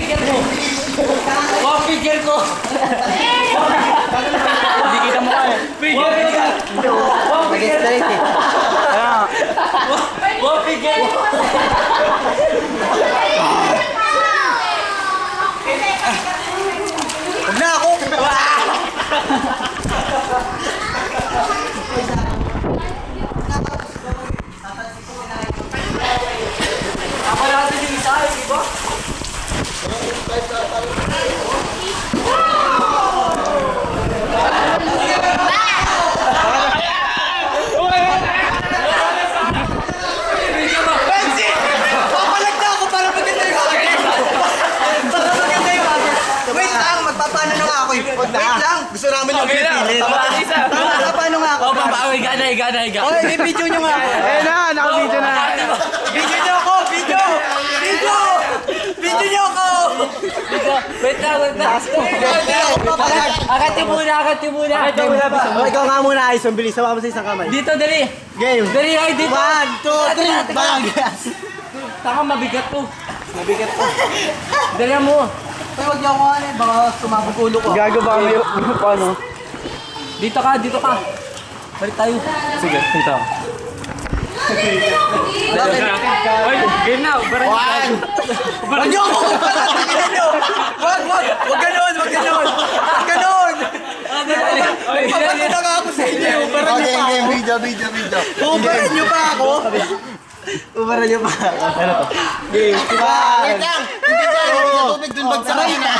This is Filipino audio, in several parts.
figure ko. Wow, figure ko. Hindi kita mo kaya. Figure ko. Wow, figure ko. Wow, figure ko. Huwag na ako! Tama natin yung isa, di ba? Papalag na ako para maganda yung akin! Para maganda yung akin! Wait lang! Magpapaano na nga ako eh! Wait lang! Gusto namin yung pipilit! Paano nga ako? O, papaaway, higa. Oy, i-video nyo nga! Ayun na, naka-video na. Video nyo ako! Video! Video! Video nyo ako! Wait lang. Papalag! Akat yung muna. O, ikaw nga muna, Aison. Bilis, sama mo sa isang kamay. Dito, dali. Game. Dali, ay, dito. 1, 2, 3, bang! Taka, mabigat to. Mabigat pa. Dali mo. Ay, huwag nyo ako baka sumabog ulo ko. Gago ba kayo? Paano? Dito ka. Balik tayo. Sige, dito. Game now. Wag nyo ako! Wag ganon! Papalag na nga ako sa inyo! Ubaran nyo pa ako! Ubaran nyo pa ako! Ubaran niyo pa. Ano to? Game! Wait lang! Hindi tayo sa tubig dun bagsakay na!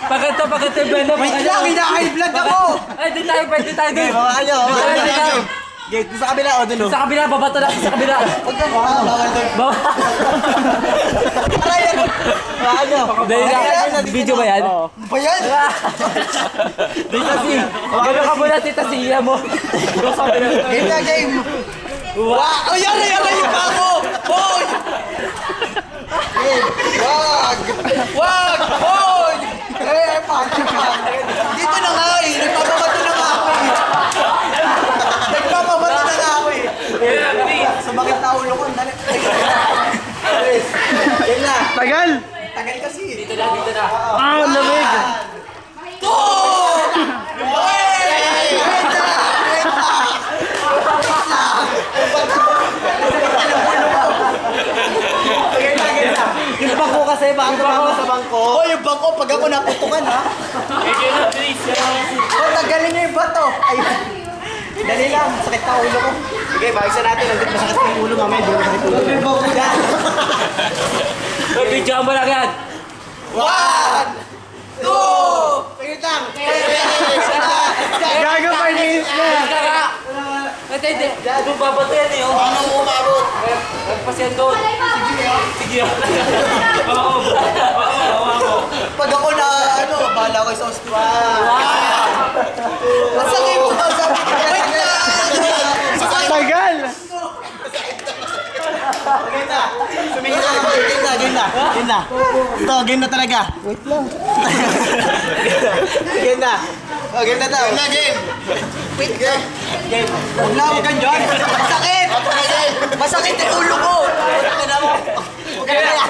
Pakita yung benda. Wait lang! Hina-high blood ako! Ay, di tayo dun. Bawaan nyo. Dito. Gate, sa kabila o dulo. Sa kabila, babato na sa kabila. Bawal doon! Bawaan nyo. Dahil na, video ba yan? Oo. Ba yan? Tita Si. Gano'n ka muna, Tita Sia mo. Game na game! Wow! Yari pa ako! Hoy! Wag! Hoy! Paano pa? Dito na nga eh! Nagpapamato na nga ako eh! Sumakit na ulo ko. Dali. Game na! Tagal! Tagal kasi. Dito na. Ah, lamig! Yung bangko kasi, baka tumama sa bangko. Oh, yung bangko, pag ako naputukan ha. Oh, tagalin niyo yung bato. Ay, dali lang, sakit na ulo ko. Sige, bakit natin. Nandito masakit yung ulo mamaya. Hindi masakit ulo. Video mo lang yan. 1, 2, wait lang. Gago pa iniis na. Hindi. Doon babato yan eh. Paano mo umabot? Nagpasyan doon. Sige. Oo. Pag ako na, bahala ko sa hospital. Masakit mo ba sabi ko? Wait lang. Tagal! Game na. Sumingin na ako. Game na. Ito, game na talaga. Wait lang. Game na. Oh, game na to. Game na, game. Wait, game. Huwag na, huwag kang dyan. Masakit. Masakit yung ulo ko. Huwag ka na mo. Huwag ka na.